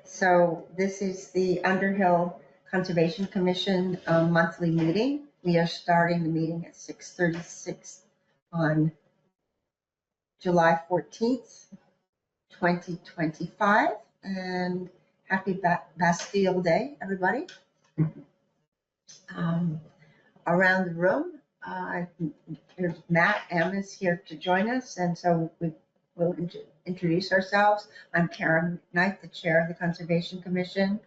So this is the Underhill Conservation Commission monthly meeting. We are starting the meeting at 6:36 on July 14th, 2025. And happy Bastille Day, everybody. Around the room, Matt M is here to join us, and so we will introduce ourselves. I'm Karen Knight, the chair of the Conservation Commission.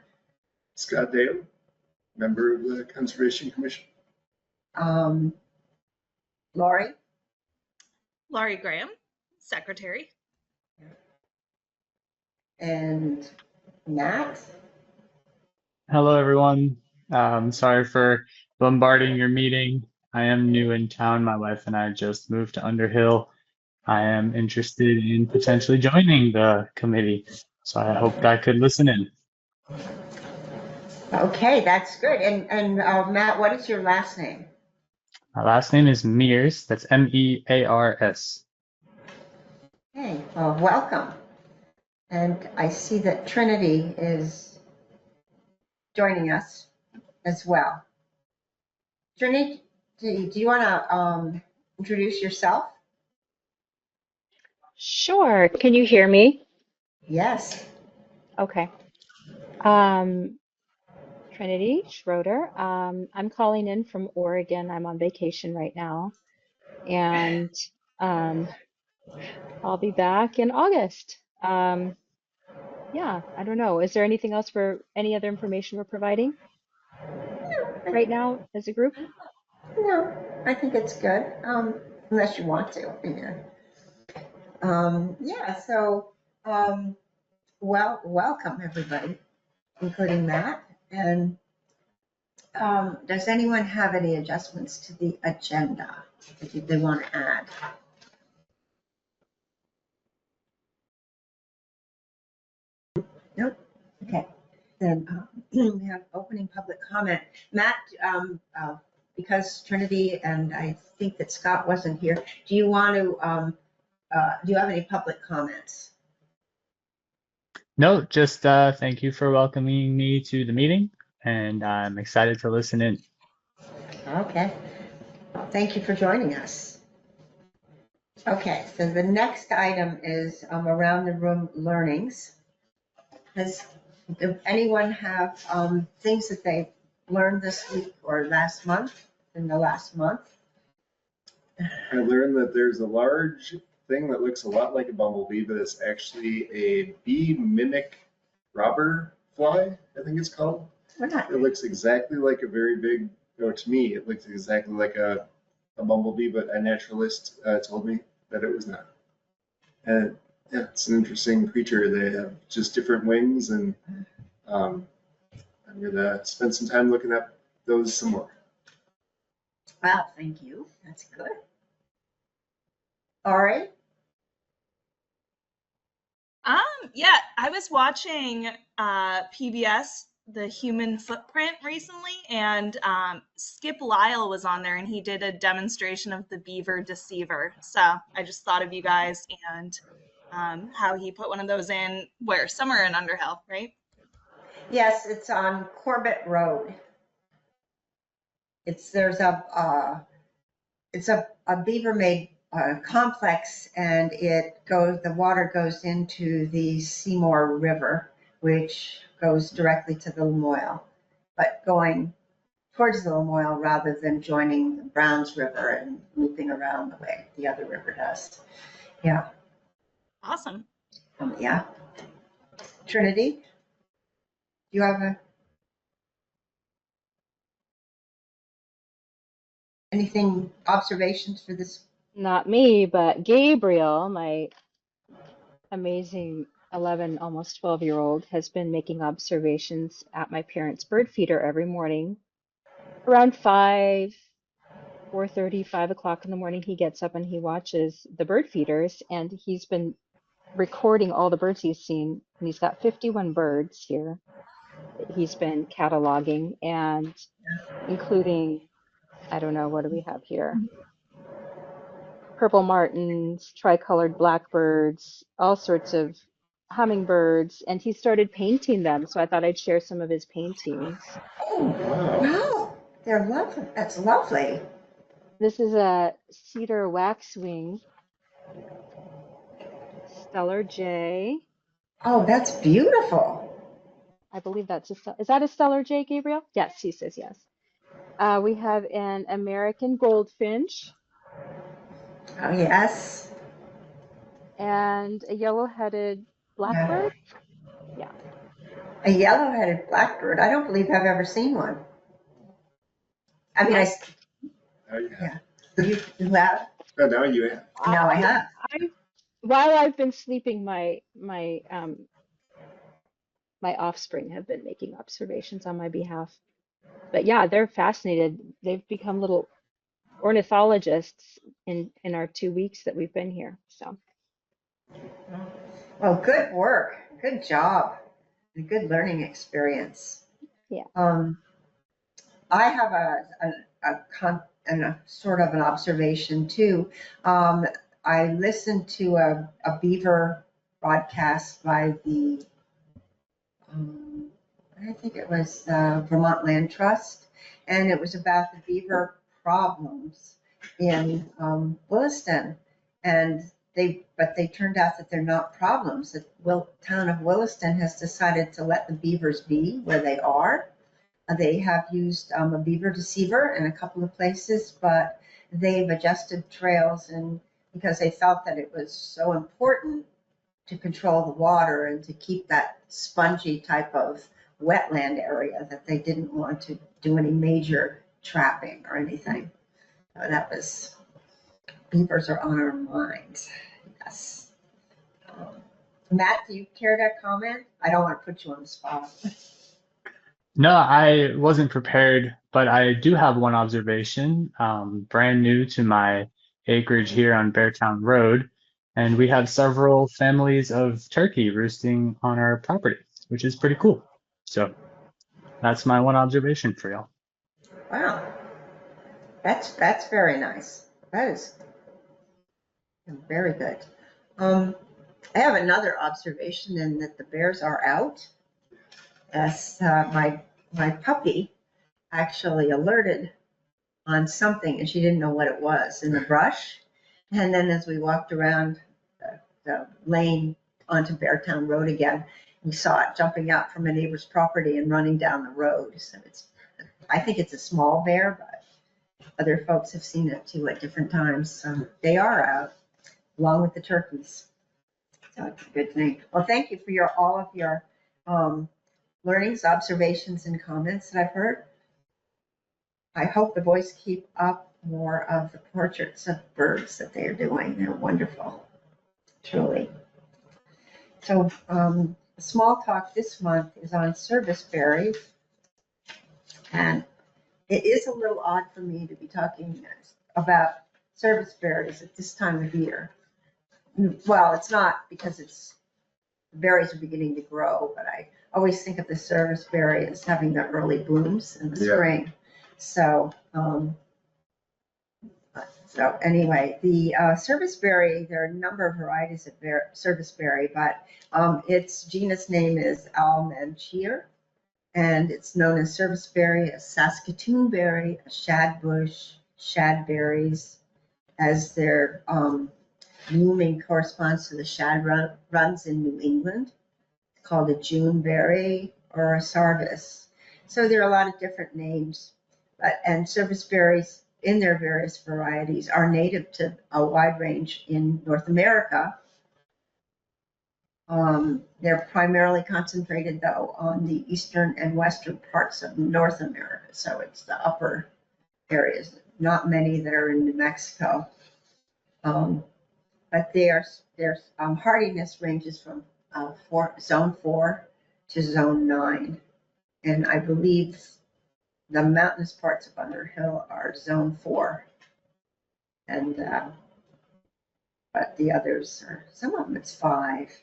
Scott Dale, member of the Conservation Commission. Laurie Graham, secretary. And Matt. Hello, everyone. Sorry for bombarding your meeting. I am new in town. My wife and I just moved to Underhill. I am interested in potentially joining the committee, so I hoped I could listen in. Okay, that's good. And Matt, what is your last name? My last name is Mears. That's Mears. Okay, well, welcome. And I see that Trinity is joining us as well. Trinity, do you want to introduce yourself? Sure. Can you hear me? Yes. Okay. Trinity Schroeder. I'm calling in from Oregon. I'm on vacation right now, and I'll be back in August. Yeah, I don't know. Is there anything else any other information we're providing right now as a group? No, I think it's good, unless you want to. Yeah, so welcome everybody, including Matt. And does anyone have any adjustments to the agenda that they want to add? Nope. Okay. Then we have opening public comment. Matt, because Trinity and I think that Scott wasn't here, do you want to, do you have any public comments? No, just thank you for welcoming me to the meeting, and I'm excited to listen in. Okay. Thank you for joining us. Okay, so the next item is around the room learnings. Does anyone have things that they learned this week or last month, in the last month? I learned that there's a large thing that looks a lot like a bumblebee, but it's actually a bee mimic robber fly, I think it's called. It looks exactly like a very big, to me, it looks exactly like a bumblebee, but a naturalist told me that it was not. And yeah, it's an interesting creature. They have just different wings, and I'm going to spend some time looking at those some more. Wow, thank you. That's good. All right. Yeah, I was watching PBS, The Human Footprint recently, and Skip Lyle was on there, and he did a demonstration of the beaver deceiver. So I just thought of you guys and how he put one of those in somewhere in Underhill, right? Yes, it's on Corbett Road. There's a beaver made complex, and the water goes into the Seymour River, which goes directly to the Lamoille, but going towards the Lamoille rather than joining the Browns River and looping around the way the other river does. Yeah. Awesome. Yeah. Trinity, do you have anything, observations for this? Not me, but Gabriel, my amazing 11, almost 12-year-old, has been making observations at my parents' bird feeder every morning. Around 4:30, 5 o'clock in the morning, he gets up and he watches the bird feeders, and he's been recording all the birds he's seen. And he's got 51 birds here that he's been cataloging, and including, I don't know, what do we have here? Purple martins, tricolored blackbirds, all sorts of hummingbirds, and he started painting them. So I thought I'd share some of his paintings. Oh, wow. They're lovely. That's lovely. This is a cedar waxwing, Stellar J. Oh, that's beautiful. I believe that's is that a Stellar J, Gabriel? Yes, he says yes. We have an American goldfinch Oh, yes. and a yellow-headed Yeah. blackbird. Yeah. A yellow-headed blackbird. I don't believe I've ever seen one. I mean, Now you have. you have? Oh, now you have. No, I have. While I've been sleeping, my offspring have been making observations on my behalf. But yeah, they're fascinated. They've become little ornithologists in our 2 weeks that we've been here. So Well, good work. Good job. A good learning experience. yeah. I have a sort of an observation too. I listened to a beaver broadcast by the, I think it was Vermont Land Trust, and it was about the beaver problems in Williston, and but they turned out that they're not problems. The town of Williston has decided to let the beavers be where they are. They have used a beaver deceiver in a couple of places, but they've adjusted trails, and because they felt that it was so important to control the water and to keep that spongy type of wetland area, that they didn't want to do any major trapping or anything. So that was, beavers are on our minds. Yes. Matt, do you care to comment? I don't want to put you on the spot. No, I wasn't prepared, but I do have one observation, brand new to my acreage here on Beartown Road, and we have several families of turkey roosting on our property, which is pretty cool. So that's my one observation for y'all. Wow, that's very nice. That is very good. I have another observation in that the bears are out. As my puppy actually alerted on something, and she didn't know what it was in the brush. And then as we walked around the lane onto Beartown Road again, we saw it jumping out from a neighbor's property and running down the road. So I think it's a small bear, but other folks have seen it too at different times. So they are out along with the turkeys. So it's a good thing. Well, thank you for all of your learnings, observations, and comments that I've heard. I hope the boys keep up more of the portraits of birds that they are doing. They're wonderful, truly. So small talk this month is on service berries. And it is a little odd for me to be talking about service berries at this time of year. Well, it's not because berries are beginning to grow, but I always think of the service berry as having the early blooms in the spring. So, anyway, the service berry, there are a number of varieties of service berry, but its genus name is Almanchir, and it's known as service berry, a Saskatoon berry, a shadbush, shadberries, as their blooming corresponds to the shad runs in New England, called a June berry or a sarvis. So there are a lot of different names, and service berries in their various varieties are native to a wide range in North America. They're primarily concentrated, though, on the eastern and western parts of North America. So it's the upper areas, not many that are in New Mexico. But their hardiness ranges from zone 4 to zone 9. And I believe the mountainous parts of Underhill are zone 4. And but the others are, some of them it's 5.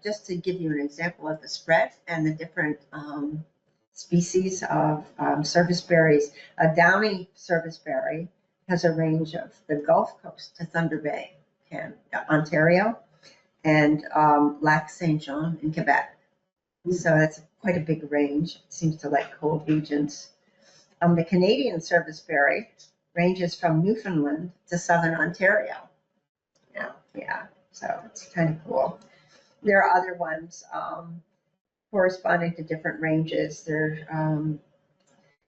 Just to give you an example of the spread and the different species of service berries, a downy service berry has a range of the Gulf Coast to Thunder Bay, Ontario, and Lac Saint Jean in Quebec. So that's quite a big range. It seems to like cold regions. The Canadian serviceberry ranges from Newfoundland to southern Ontario. Yeah, so it's kind of cool. There are other ones corresponding to different ranges.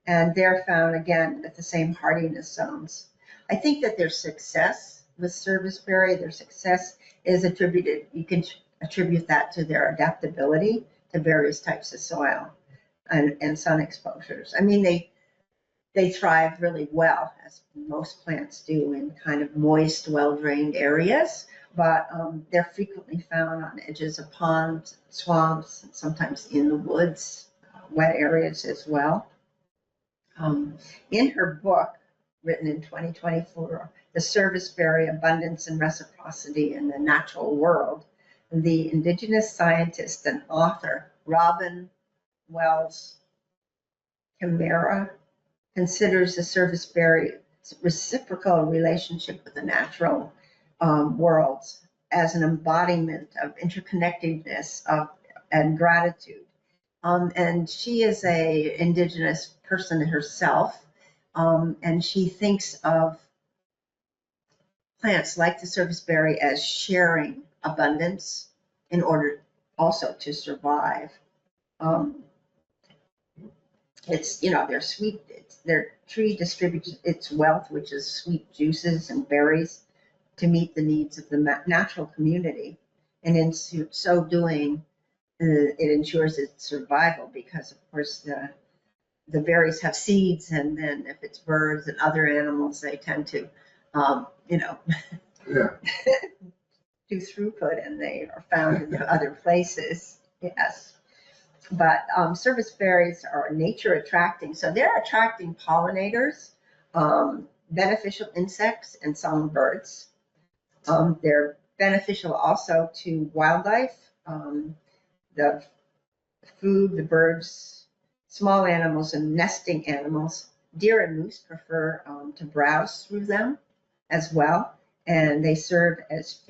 And they're found again at the same hardiness zones. I think that their success with serviceberry, their success is attributed, you can attribute that to their adaptability to various types of soil and sun exposures. I mean, they thrive really well, as most plants do, in kind of moist, well-drained areas, but they're frequently found on edges of ponds, swamps, and sometimes in the woods, wet areas as well. In her book, written in 2024, The Serviceberry Abundance and Reciprocity in the Natural World, the Indigenous scientist and author, Robin Wells Camara, considers the serviceberry's reciprocal relationship with the natural world as an embodiment of interconnectedness and gratitude. And she is a Indigenous person herself, and she thinks of plants like the serviceberry as sharing abundance in order also to survive. It's, they're sweet, their tree distributes its wealth, which is sweet juices and berries, to meet the needs of the natural community. And in so doing, it ensures its survival because, of course, the berries have seeds, and then if it's birds and other animals, they tend to, Yeah. do throughput, and they are found in other places. Yes. But serviceberries are nature attracting. So they're attracting pollinators, beneficial insects, and songbirds. They're beneficial also to wildlife, the food, the birds, small animals, and nesting animals. Deer and moose prefer to browse through them as well, and they serve as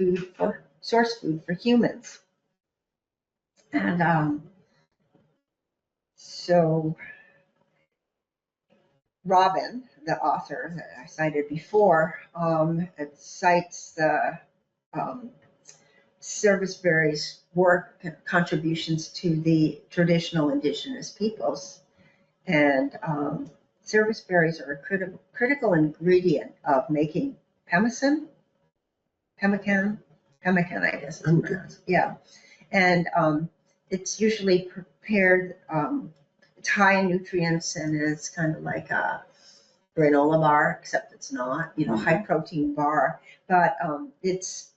source food for humans. And so Robin, the author that I cited before, it cites the serviceberry's work contributions to the traditional indigenous peoples. And serviceberries are a critical ingredient of making pemmican, I guess it's pronounced. Yeah. And it's usually prepared, it's high in nutrients, and it's kind of like a granola bar, except it's not, high protein bar. But it's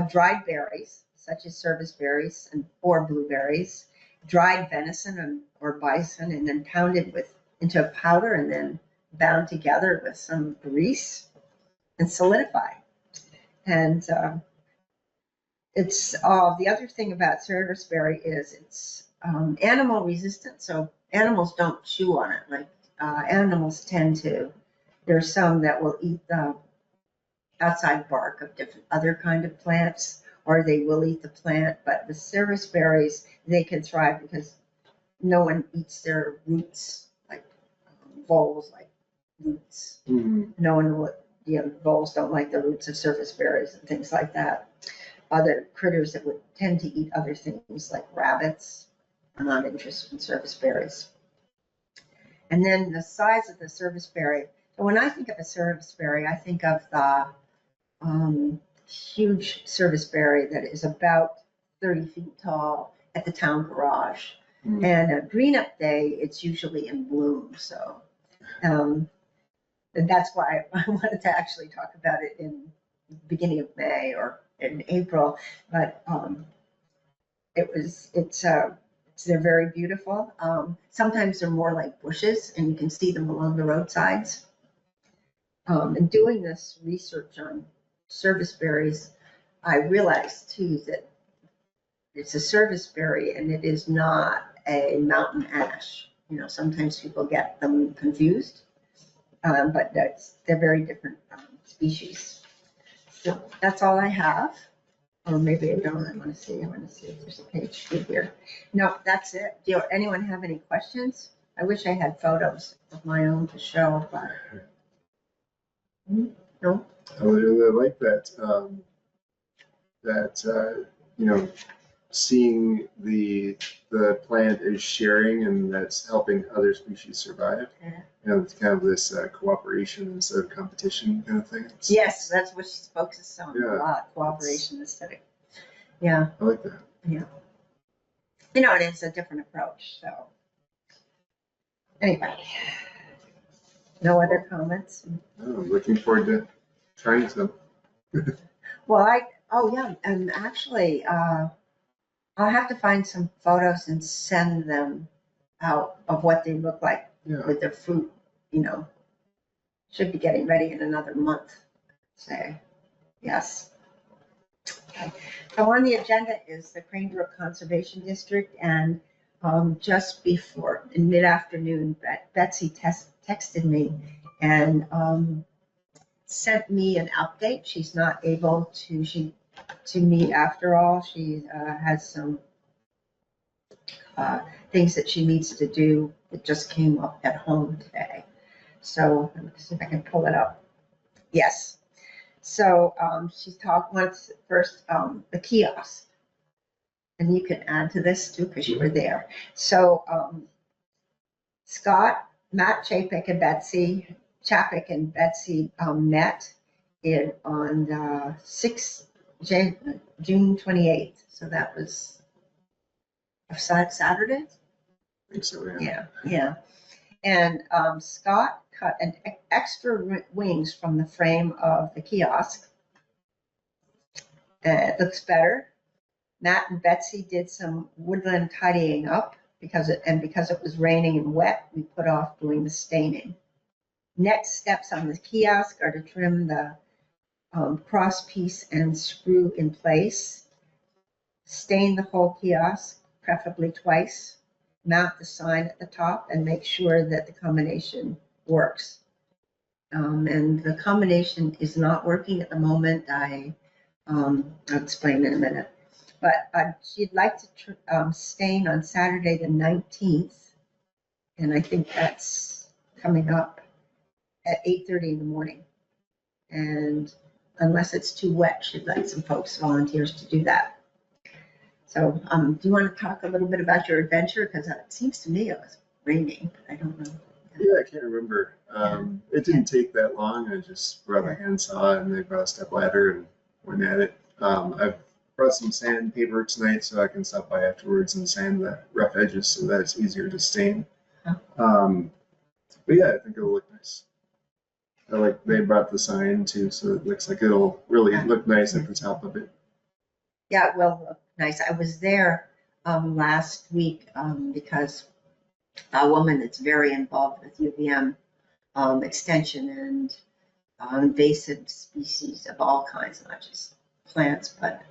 dried berries, such as serviceberries or blueberries, dried venison or bison, and then pounded into a powder and then bound together with some grease and solidified. And it's the other thing about serviceberry is it's animal resistant. So animals don't chew on it. Like animals tend to. There's some that will eat the outside bark of different other kind of plants, or they will eat the plant. But with serviceberries, they can thrive because no one eats their roots, like voles, like roots. Mm-hmm. No one will. Voles don't like the roots of serviceberries and things like that. Other critters that would tend to eat other things like rabbits are not interested in serviceberries. And then the size of the serviceberry. So when I think of a serviceberry, I think of the huge serviceberry that is about 30 feet tall at the town garage. Mm-hmm. And a green up day, it's usually in bloom. So and that's why I wanted to actually talk about it in the beginning of May or in April. But they're very beautiful. Sometimes they're more like bushes, and you can see them along the roadsides. And doing this research on serviceberries, I realized too that it's a serviceberry and it is not a mountain ash. Sometimes people get them confused, but they're very different species. So that's all I have. Or maybe I don't. I want to see if there's a page two here. No, that's it. Do anyone have any questions? I wish I had photos of my own to show, but no. I really like that. You know, seeing the plant is sharing and that's helping other species survive. Yeah. You know, it's kind of this cooperation instead of competition kind of thing. Yes, that's what she's focused on Yeah, a lot. Cooperation instead of. Yeah. I like that. Yeah. You know, it is a different approach. So anyway, no other comments. I'm looking forward to trying some. Well, oh yeah, and actually, I'll have to find some photos and send them out of what they look like Yeah. with their fruit. You know, should be getting ready in another month. Say, yes. Okay. So on the agenda is the Brook Conservation District, and just before in mid-afternoon, Betsy texted me and sent me an update. She's not able to meet after all. She has some things that she needs to do that just came up at home today. So let me see if I can pull it up. Yes. So she wants first the kiosk. And you can add to this too because you were there. So Matt Chapek and Betsy met on June 28th. So that was a Saturday. I think so, Yeah. And Scott cut an extra wings from the frame of the kiosk. It looks better. Matt and Betsy did some woodland tidying up because it was raining and wet. We put off doing the staining. Next steps on the kiosk are to trim the cross piece and screw in place. Stain the whole kiosk, preferably twice. Mount the sign at the top and make sure that the combination works. And the combination is not working at the moment. I'll explain in a minute. But she'd like to stain on Saturday the 19th, and I think that's coming up at 8:30 in the morning. And unless it's too wet, she'd like some volunteers to do that. So do you want to talk a little bit about your adventure? Because it seems to me it was raining, but I don't know. Yeah, I can't remember. It didn't take that long. I just brought a handsaw and they brought a step ladder and went at it. I've brought some sandpaper tonight so I can stop by afterwards and sand the rough edges so that it's easier to stain. But yeah, I think it'll look nice. They brought the sign too, so it looks like it'll really look nice at the top of it. Yeah, it will look nice. I was there last week because a woman that's very involved with UVM extension and invasive species of all kinds, not just plants, but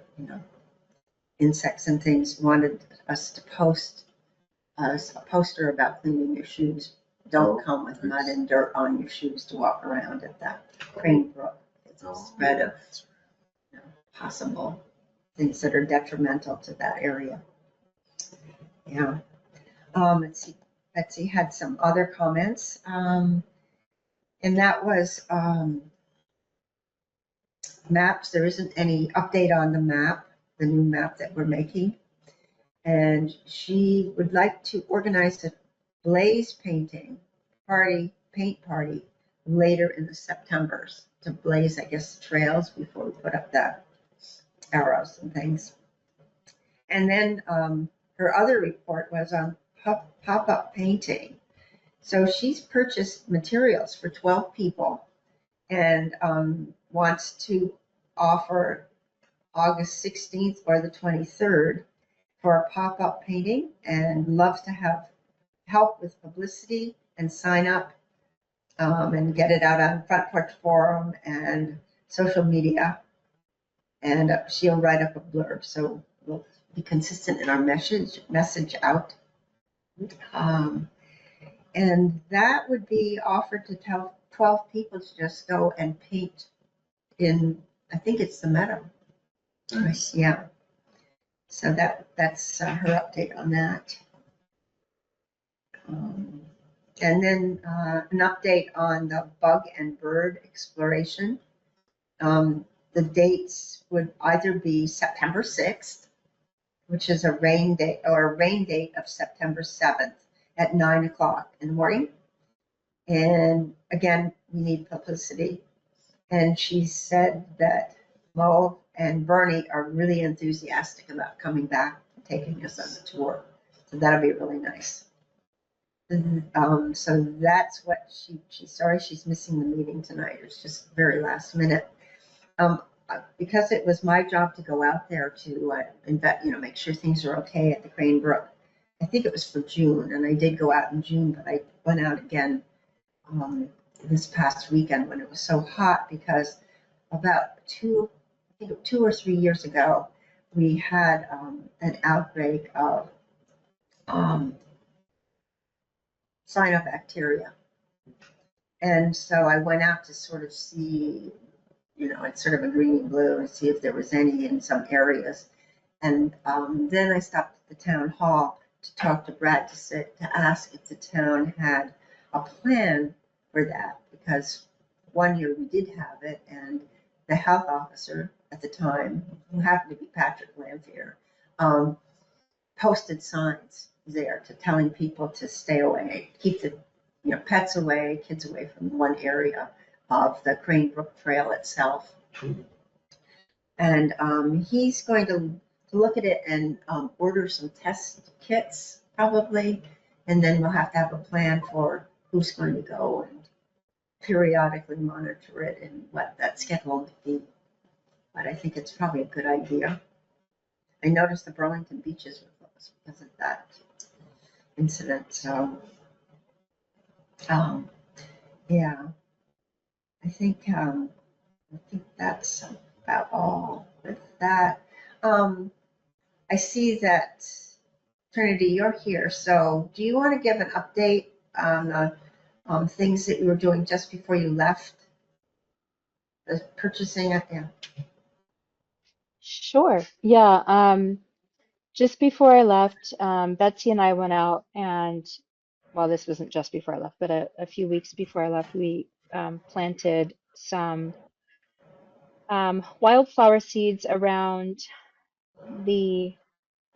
insects and things, wanted us to post a poster about cleaning your shoes. Don't come with mud and dirt on your shoes to walk around at the Brook. It's a spread of possible things that are detrimental to that area. Yeah. Let's see. Betsy had some other comments. And that was maps. There isn't any update on the map, the new map that we're making. And she would like to organize a blaze paint party later in the Septembers to blaze, I guess, trails before we put up the arrows and things. And then her other report was on pop-up painting. So she's purchased materials for 12 people and wants to offer August 16th or the 23rd for a pop-up painting and loves to have help with publicity and sign up and get it out on Front Porch Forum and social media. And she'll write up a blurb. So we'll be consistent in our message out. And that would be offered to 12 people to just go and paint in, I think it's the Meadow. Nice, yeah. So that's her update on that. Um, and then an update on the bug and bird exploration. The dates would either be September 6th, which is a rain date, or a rain date of September 7th at 9 o'clock in the morning. And again, we need publicity. And she said that Mo and Bernie are really enthusiastic about coming back and taking us on the tour. So that'll be really nice. So that's what she's sorry she's missing the meeting tonight. It's just very last minute. Because it was my job to go out there to make sure things are okay at the Crane Brook. I think it was for June, and I did go out in June, but I went out again this past weekend when it was so hot, because about 2 or 3 years ago, we had an outbreak of cyanobacteria. And so I went out to sort of see, it's sort of a green blue, and see if there was any in some areas. And then I stopped at the town hall to talk to Brad to ask if the town had a plan for that, because one year we did have it, and the health officer at the time, who happened to be Patrick Lamphere, posted signs there telling people to stay away, keep the pets away, kids away from one area of the Crane Brook Trail itself. And he's going to look at it and order some test kits probably, and then we'll have to have a plan for who's going to go and periodically monitor it and what that schedule might be. But I think it's probably a good idea. I noticed the Burlington beaches were closed because of that incident. So, yeah, I think that's about all with that. I see that Trinity, you're here. So, do you want to give an update on the things that you were doing just before you left? The purchasing, yeah. Sure. Yeah. Just before I left, Betsy and I went out and, well, this wasn't just before I left, but a few weeks before I left, we planted some wildflower seeds around the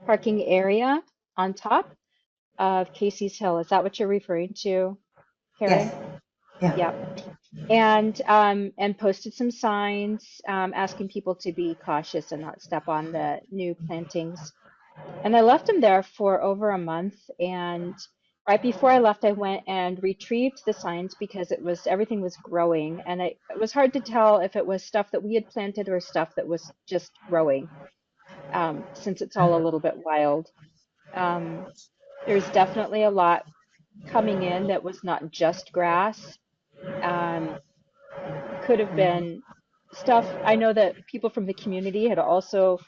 parking area on top of Casey's Hill. Is that what you're referring to, Yes. Carrie? Yeah. Yep. And posted some signs asking people to be cautious and not step on the new plantings. And I left them there for over a month. And right before I left, I went and retrieved the signs because everything was growing, and it was hard to tell if it was stuff that we had planted or stuff that was just growing, since it's all a little bit wild. Um, there's definitely a lot coming in that was not just grass. Um, could have been stuff. I know that people from the community had also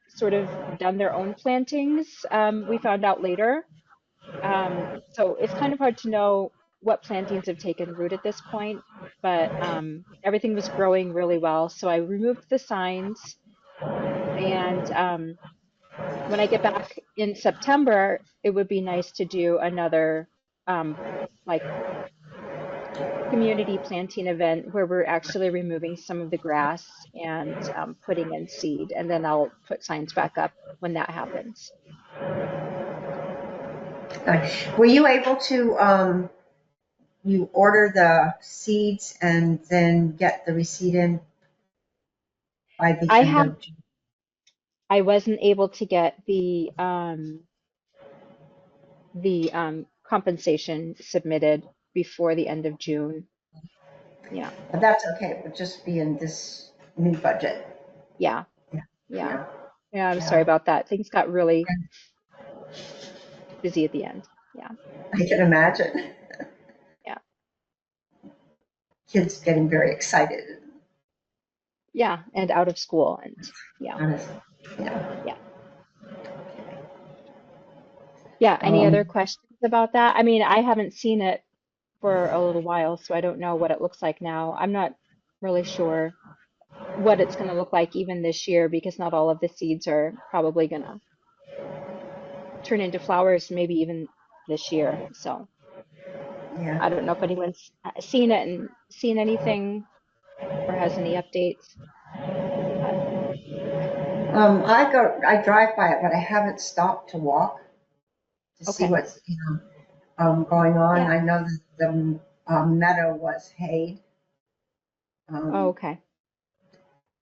sort of done their own plantings. We found out later. So it's kind of hard to know what plantings have taken root at this point, but everything was growing really well. So I removed the signs, and when I get back in September, it would be nice to do another um, like community planting event where we're actually removing some of the grass and putting in seed, and then I'll put signs back up when that happens. Were you able to you order the seeds and then get the receipt in by the I end have of June? I wasn't able to get the compensation submitted before the end of June. Yeah, But that's okay. It would just be in this new budget. yeah, Yeah. yeah. Yeah. Yeah, I'm sorry Yeah. about that. Things got really busy at the end. Yeah, I can imagine yeah, kids getting very excited. yeah, and out of school, and yeah, Honestly. Yeah. yeah, yeah. Any other Um, questions about that? I mean, I haven't seen it for a little while, so I don't know what it looks like now. I'm not really sure. what it's going to look like even this year, because not all of the seeds are probably going to turn into flowers, maybe even this year. So Yeah. I don't know if anyone's seen it and seen anything or has any updates. But I drive by it, but I haven't stopped to walk to see okay. what's, going on. Yeah. I know that the meadow was hayed, Oh, um, okay.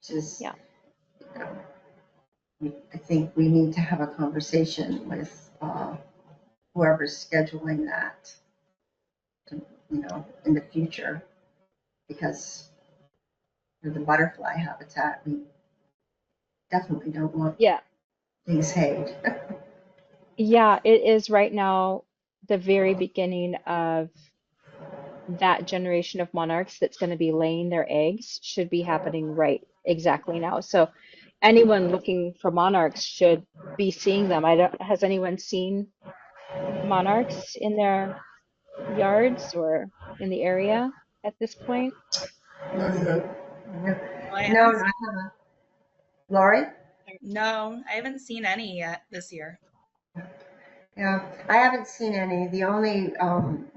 just, Yeah. I think we need to have a conversation with whoever's scheduling that, to, in the future, because for the butterfly habitat, we definitely don't want Yeah. things hayed. Yeah, it is right now the very beginning of that generation of monarchs that's going to be laying their eggs should be happening right exactly now. So anyone looking for monarchs should be seeing them. I don't, has anyone seen monarchs in their yards or in the area at this point? No, I No, haven't no, I seen, haven't. Lori? no, I haven't seen any yet this year. Yeah, I haven't seen any. The only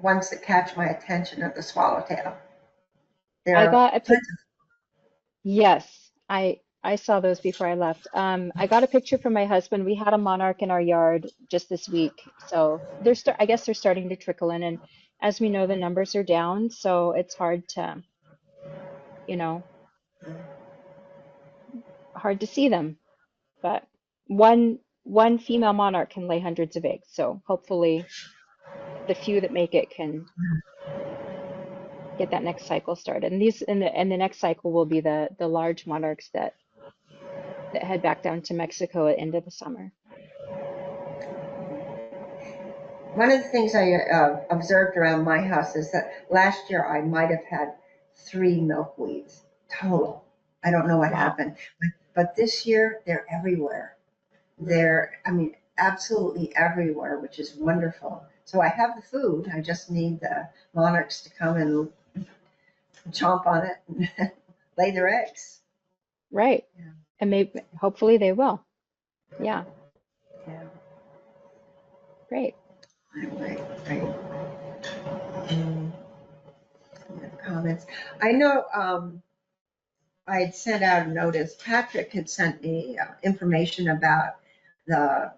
ones that catch my attention are the swallowtail. I They're got a pic. Yes, I saw those before I left. I got a picture from my husband. We had a monarch in our yard just this week, so I guess they're starting to trickle in, and as we know, the numbers are down, so it's hard to, you know, hard to see them. But one female monarch can lay hundreds of eggs, so hopefully the few that make it can get that next cycle started. And the next cycle will be the large monarchs that head back down to Mexico at end of the summer. one of the things I observed around my house is that last year I might have had 3 milkweeds total. I don't know what Wow. happened, but this year they're everywhere. I mean, absolutely everywhere, which is wonderful. So I have the food. I just need the monarchs to come and chomp on it and lay their eggs. Right. Yeah. And maybe hopefully they will. Yeah, Yeah. great. Right. Right. Comments. I know I had sent out a notice. Patrick had sent me information about the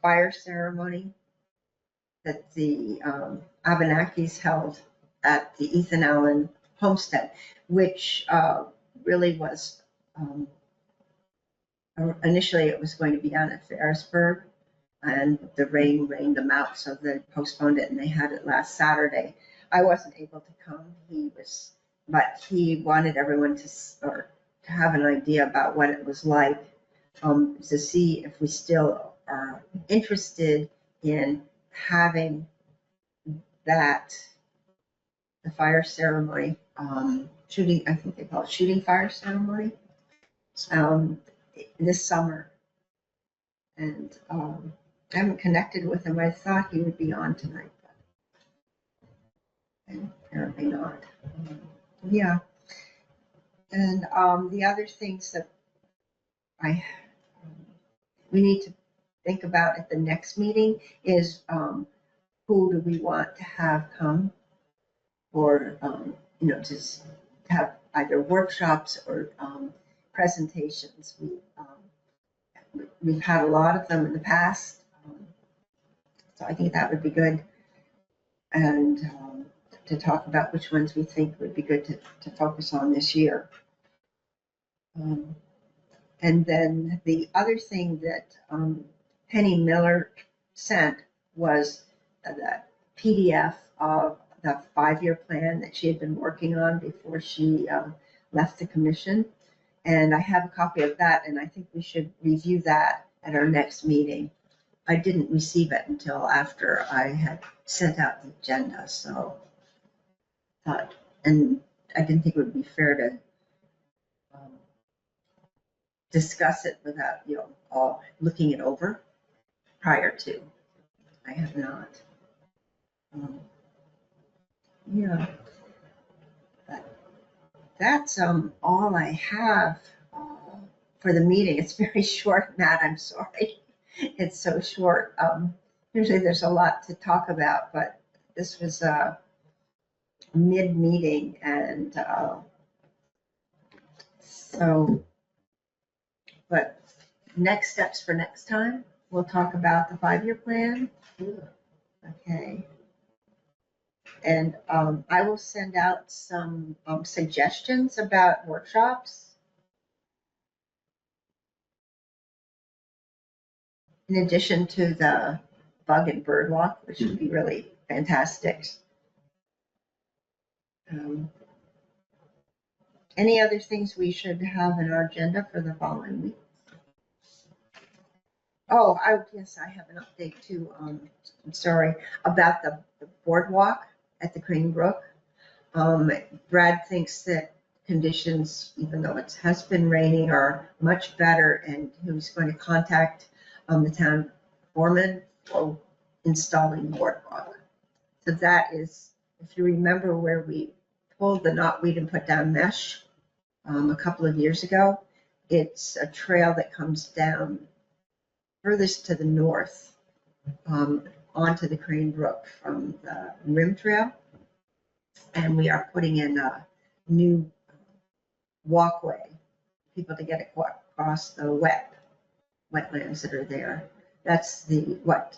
fire ceremony that the Abenakis held at the Ethan Allen homestead, which really was initially it was going to be down at Ferrisburg, and the rain rained them out, so they postponed it, and they had it last Saturday. I wasn't able to come. But he wanted everyone to have an idea about what it was like, to see if we still are interested in having that, the fire ceremony, shooting, I think they call it shooting fire ceremony, um, this summer. And I haven't connected with him. I thought he would be on tonight, but apparently not. Yeah. And the other things that I we need to think about at the next meeting is who do we want to have come, or just have either workshops or presentations. We've had a lot of them in the past, so I think that would be good. And to talk about which ones we think would be good to focus on this year. Um, and then the other thing that Penny Miller sent was that PDF of the 5-year plan that she had been working on before she left the commission. And I have a copy of that, and I think we should review that at our next meeting. I didn't receive it until after I had sent out the agenda, so and I didn't think it would be fair to um, discuss it without all looking it over prior to. I have not. Um, yeah, but that's all I have for the meeting. It's very short, Matt. I'm sorry. It's so short. Usually there's a lot to talk about, but this was a mid-meeting, and but next steps for next time, we'll talk about the 5-year plan. Okay. And I will send out some suggestions about workshops. In addition to the bug and bird walk, which would be really fantastic. Any other things we should have in our agenda for the following week? Oh, yes, I have an update too. I'm sorry about the boardwalk at the Crane Brook. Brad thinks that conditions, even though it has been raining, are much better, and he was going to contact the town foreman for installing the boardwalk. So that is, if you remember where we pulled the knotweed and put down mesh a couple of years ago, it's a trail that comes down furthest to the north onto the Crane Brook from the Rim Trail. And we are putting in a new walkway, people to get across the wetlands that are there. That's what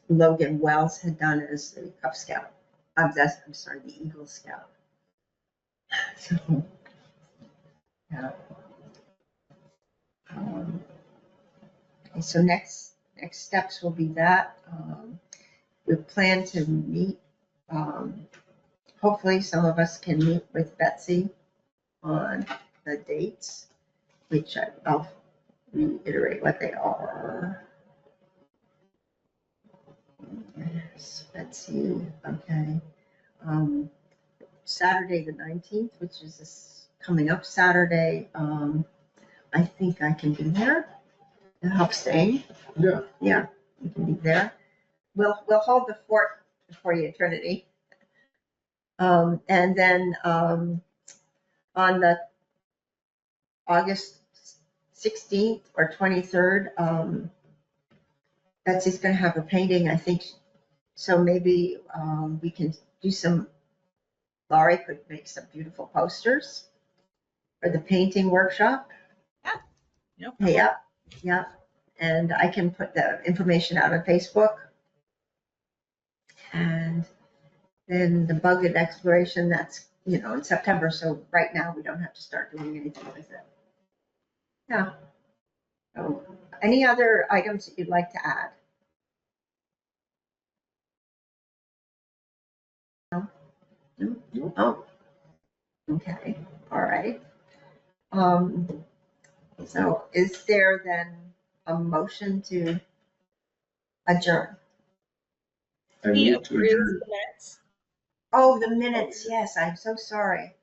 Logan Wells had done as the Cub Scout. I'm sorry, the Eagle Scout. So, yeah. So next steps will be that. We plan to meet. Hopefully, some of us can meet with Betsy on the dates, which I'll reiterate what they are. Yes, Betsy. Okay. Saturday the 19th, which is this coming up Saturday. I think I can be there to help stay. Yeah. Yeah, we can be there. We'll hold the fort for you, Trinity. And then on the August 16th or 23rd, Betsy's going to have a painting, I think. So maybe we can do some, Laurie could make some beautiful posters for the painting workshop. Yeah. Yeah. Yeah. And I can put the information out on Facebook. And then the bug and exploration, that's, in September. So right now we don't have to start doing anything with it. Yeah. So any other items that you'd like to add? No? No? Oh, okay. All right. So is there then a motion to adjourn? I We move to approve adjourn. the minutes. Oh, the minutes. Yes, I'm so sorry.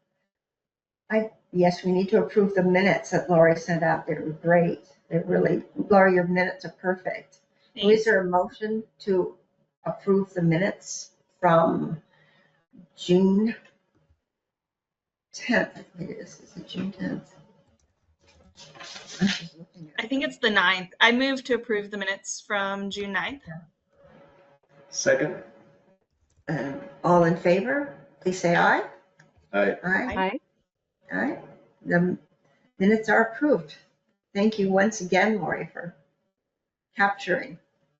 Yes, we need to approve the minutes that Lori sent out. They were great. They're really, Lori, your minutes are perfect. Is there a motion to approve the minutes from June 10th? Is it June 10th? I'm just looking I at think it's the 9th. I move to approve the minutes from June 9th. Second. All in favor, please say aye. Aye. Aye. Aye. Aye. The minutes are approved. Thank you once again, Lori, for capturing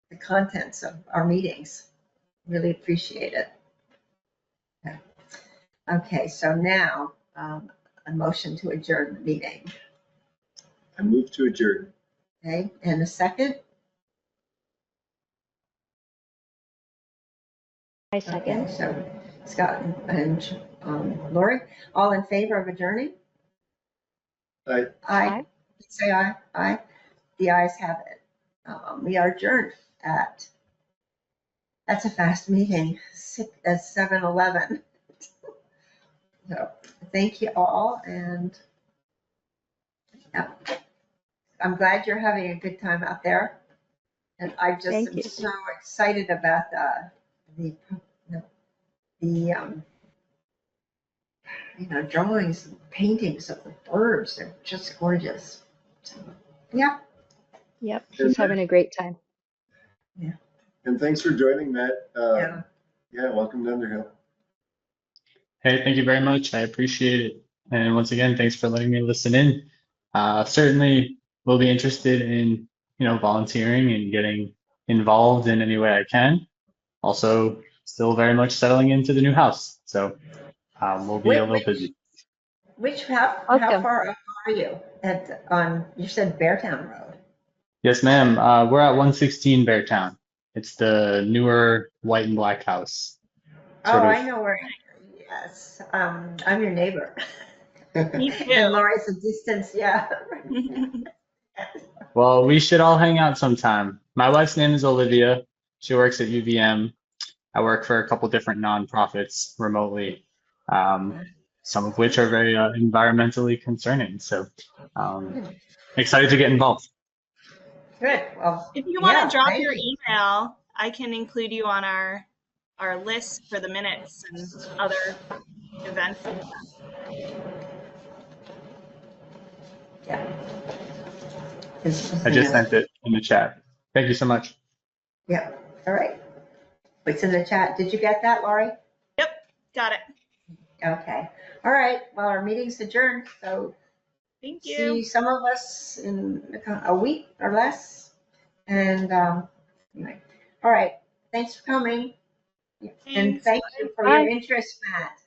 the contents of our meetings. Really appreciate it. Okay, so now a motion to adjourn the meeting. I move to adjourn. Okay, and a second? I Okay, second. so Scott and Lori, all in favor of adjourning? Aye. Aye. Say aye. Aye. The ayes have it. We are adjourned that's a fast meeting, at 7:11. So thank you all, and yeah, I'm glad you're having a good time out there. And I just Thank am you. so excited about the drawings and paintings of the birds. They're just gorgeous. So, yeah. Yep, he's having a great time. And thanks for joining, Matt. Yeah. Yeah, welcome to Underhill. Hey, thank you very much. I appreciate it. And once again, thanks for letting me listen in. Certainly will be interested in, volunteering and getting involved in any way I can. Also, still very much settling into the new house. So we'll be a little busy. How far up are you you said Beartown Road? Yes, ma'am. We're at 116 Beartown. It's the newer white and black house. I know where. Yes, I'm your neighbor. Me And too. Laura's a distance, yeah. Well, we should all hang out sometime. My wife's name is Olivia. She works at UVM. I work for a couple different nonprofits remotely, some of which are very environmentally concerning. So excited to get involved. Good. Well, If you want yeah, to drop thank your you. email, I can include you on our list for the minutes and other events. Yeah. I just sent it in the chat. Thank you so much. Yeah. All right. What's in the chat? Did you get that, Laurie? Yep, got it. Okay. All right. Well, our meeting's adjourned. So Thank you. see some of us in a week or less. And anyway. All right. Thanks for coming. And Thanks. thank you for Bye. your interest, Matt.